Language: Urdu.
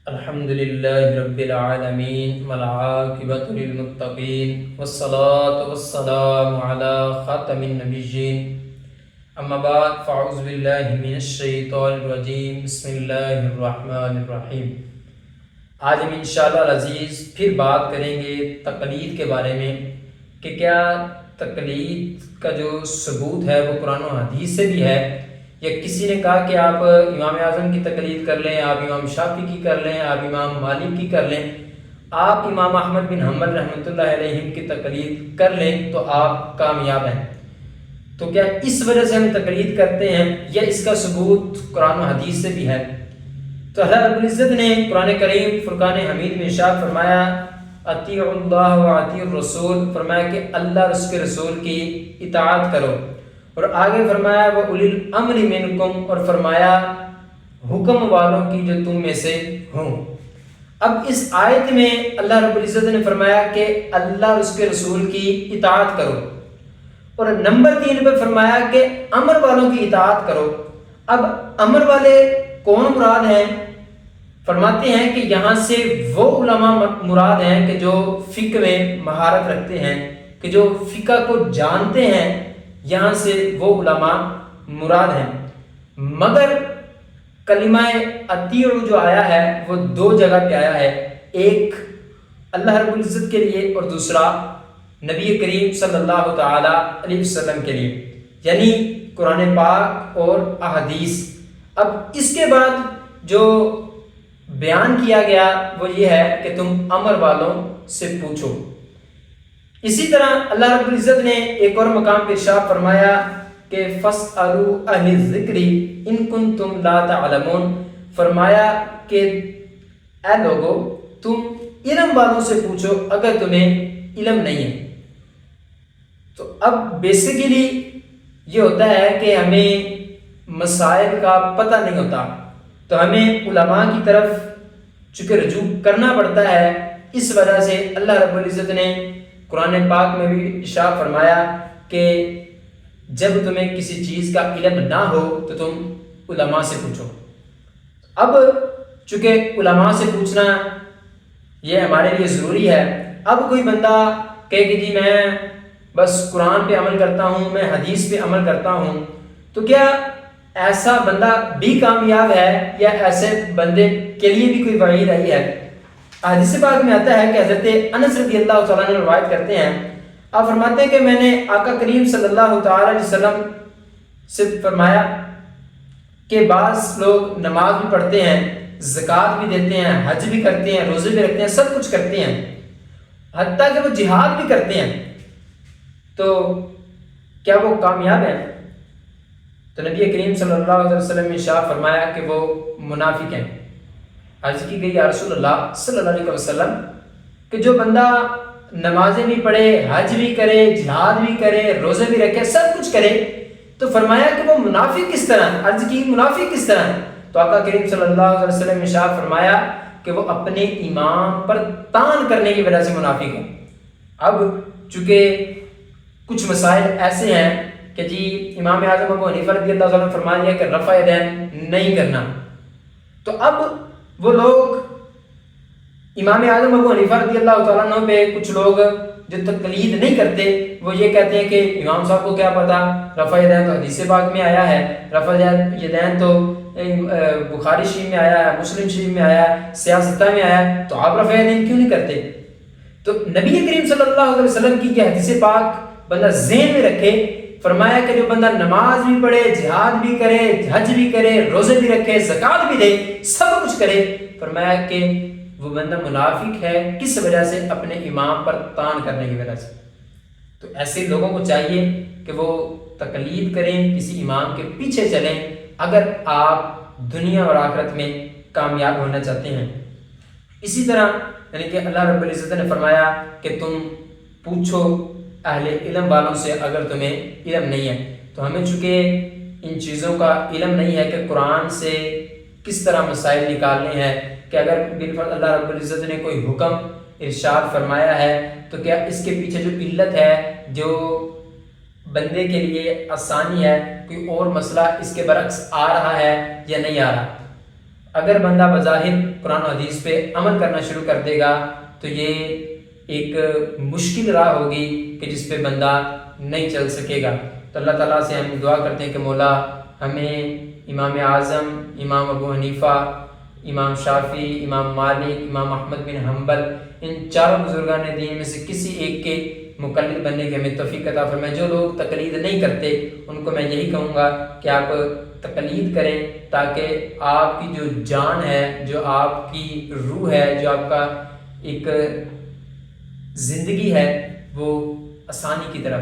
الحمد لله رب العالمين والعاقبة للمتقين والصلاة والسلام على خاتم النبيين اما بعد فاعوذ باللہ من الشیطان الرجیم بسم اللہ الرحمن الرحیم۔ آج ہم انشاءاللہ العزیز پھر بات کریں گے تقلید کے بارے میں کہ کیا تقلید کا جو ثبوت ہے وہ قرآن و حدیث سے بھی ہے، یا کسی نے کہا کہ آپ امام اعظم کی تقلید کر لیں، آپ امام شافعی کی کر لیں، آپ امام مالک کی کر لیں، آپ امام احمد بن حنبل رحمۃ اللہ علیہ کی تقلید کر لیں تو آپ کامیاب ہیں۔ تو کیا اس وجہ سے ہم تقلید کرتے ہیں یا اس کا ثبوت قرآن و حدیث سے بھی ہے؟ تو اللہ رب العزت نے قرآن کریم فرقان حمید میں ارشاد فرمایا اطیعوا اللہ و اطیعوا الرسول، فرمایا کہ اللہ اور اس کے رسول کی اطاعت کرو، اور آگے فرمایا وَأُولِي الْأَمْرِ مِنْكُمْ، اور فرمایا حکم والوں کی جو تم میں سے ہوں۔ اب اس آیت میں اللہ رب العزت نے فرمایا کہ اللہ اور اس کے رسول کی اطاعت کرو، اور نمبر 3 پہ فرمایا کہ امر والوں کی اطاعت کرو۔ اب امر والے کون مراد ہیں؟ فرماتے ہیں کہ یہاں سے وہ علماء مراد ہیں کہ جو فقہ میں مہارت رکھتے ہیں، کہ جو فقہ کو جانتے ہیں، یہاں سے وہ علماء مراد ہیں۔ مگر کلمہ اطیعوا جو آیا ہے وہ 2 جگہ پہ آیا ہے، ایک اللہ رب العزت کے لیے اور دوسرا نبی کریم صلی اللہ تعالی علیہ وسلم کے لیے، یعنی قرآن پاک اور احادیث۔ اب اس کے بعد جو بیان کیا گیا وہ یہ ہے کہ تم امر والوں سے پوچھو۔ اسی طرح اللہ رب العزت نے ایک اور مقام پر ارشاد فرمایا کہ فَاسْأَلُوا أَهْلَ الذِّكْرِ إِن كُنتُمْ لَا تَعْلَمُونَ، فرمایا کہ اے لوگو تم علم والوں سے پوچھو اگر تمہیں علم نہیں ہے۔ تو اب بیسیکلی یہ ہوتا ہے کہ ہمیں مسائل کا پتہ نہیں ہوتا، تو ہمیں علماء کی طرف چونکہ رجوع کرنا پڑتا ہے۔ اس وجہ سے اللہ رب العزت نے قرآن پاک میں بھی ارشاد فرمایا کہ جب تمہیں کسی چیز کا علم نہ ہو تو تم علماء سے پوچھو۔ اب چونکہ علماء سے پوچھنا یہ ہمارے لیے ضروری ہے۔ اب کوئی بندہ کہے کہ جی میں بس قرآن پہ عمل کرتا ہوں، میں حدیث پہ عمل کرتا ہوں، تو کیا ایسا بندہ بھی کامیاب ہے یا ایسے بندے کے لیے بھی کوئی وعید آئی ہے؟ حدیث پاک میں آتا ہے کہ حضرت انس رضی اللہ تعالیٰ عنہ روایت کرتے ہیں، آپ فرماتے ہیں کہ میں نے آقا کریم صلی اللہ تعالیٰ علیہ وسلم سے فرمایا کہ بعض لوگ نماز بھی پڑھتے ہیں، زکوٰۃ بھی دیتے ہیں، حج بھی کرتے ہیں، روزے بھی رکھتے ہیں، سب کچھ کرتے ہیں، حتیٰ کہ وہ جہاد بھی کرتے ہیں، تو کیا وہ کامیاب ہیں؟ تو نبی کریم صلی اللہ علیہ وسلم نے ارشاد فرمایا کہ وہ منافق ہیں۔ عرض کی گئی یا رسول اللہ صلی اللہ علیہ وسلم کہ جو بندہ نمازیں بھی پڑھے، حج بھی کرے، جہاد بھی کرے، روزے بھی رکھے، سب کچھ کرے، تو فرمایا کہ وہ منافق کس طرح؟ عرض کی منافق کس طرح؟ تو آقا کریم صلی اللہ علیہ وسلم نے ارشاد فرمایا کہ وہ اپنے امام پر طعن کرنے کی وجہ سے منافق ہے۔ اب چونکہ کچھ مسائل ایسے ہیں کہ جی امام اعظم ابو حنیفہ رضی اللہ عنہ نے فرما دیا کہ رفع یدین نہیں کرنا، تو اب وہ لوگ امام اعظم ابو حنیفہ رضی اللہ تعالیٰ عنہ پہ کچھ لوگ جو تقلید نہیں کرتے وہ یہ کہتے ہیں کہ امام صاحب کو کیا پتا، رفع یدین تو حدیث پاک میں آیا ہے، رفع یدین تو بخاری شریف میں آیا ہے، مسلم شریف میں آیا ہے، سیاستہ میں آیا ہے، تو آپ رفع یدین کیوں نہیں کرتے؟ تو نبی کریم صلی اللہ علیہ وسلم کی یہ حدیث پاک بندہ ذہن میں رکھے۔ فرمایا کہ جو بندہ نماز بھی پڑھے، جہاد بھی کرے، حج بھی کرے، روزے بھی رکھے، زکوٰۃ بھی دے، سب کچھ کرے، فرمایا کہ وہ بندہ منافق ہے۔ کس وجہ سے؟ اپنے امام پر طعن کرنے کی وجہ سے۔ تو ایسے لوگوں کو چاہیے کہ وہ تقلید کریں، کسی امام کے پیچھے چلیں اگر آپ دنیا اور آخرت میں کامیاب ہونا چاہتے ہیں۔ اسی طرح یعنی کہ اللہ رب العزت نے فرمایا کہ تم پوچھو اہل علم والوں سے اگر تمہیں علم نہیں ہے۔ تو ہمیں چونکہ ان چیزوں کا علم نہیں ہے کہ قرآن سے کس طرح مسائل نکالنے ہیں، کہ اگر بالفرض اللہ رب العزت نے کوئی حکم ارشاد فرمایا ہے تو کیا اس کے پیچھے جو علت ہے، جو بندے کے لیے آسانی ہے، کوئی اور مسئلہ اس کے برعکس آ رہا ہے یا نہیں آ رہا۔ اگر بندہ بظاہر قرآن و حدیث پہ عمل کرنا شروع کر دے گا تو یہ ایک مشکل راہ ہوگی کہ جس پہ بندہ نہیں چل سکے گا۔ تو اللہ تعالیٰ سے ہم دعا کرتے ہیں کہ مولا ہمیں امام اعظم، امام ابو حنیفہ، امام شافعی، امام مالک، امام احمد بن حنبل، ان چاروں بزرگان دین میں سے کسی ایک کے مقلد بننے کی ہمیں توفیق عطا فرمائے۔ جو لوگ تقلید نہیں کرتے ان کو میں یہی کہوں گا کہ آپ تقلید کریں تاکہ آپ کی جو جان ہے، جو آپ کی روح ہے، جو آپ کا ایک زندگی ہے وہ آسانی کی طرف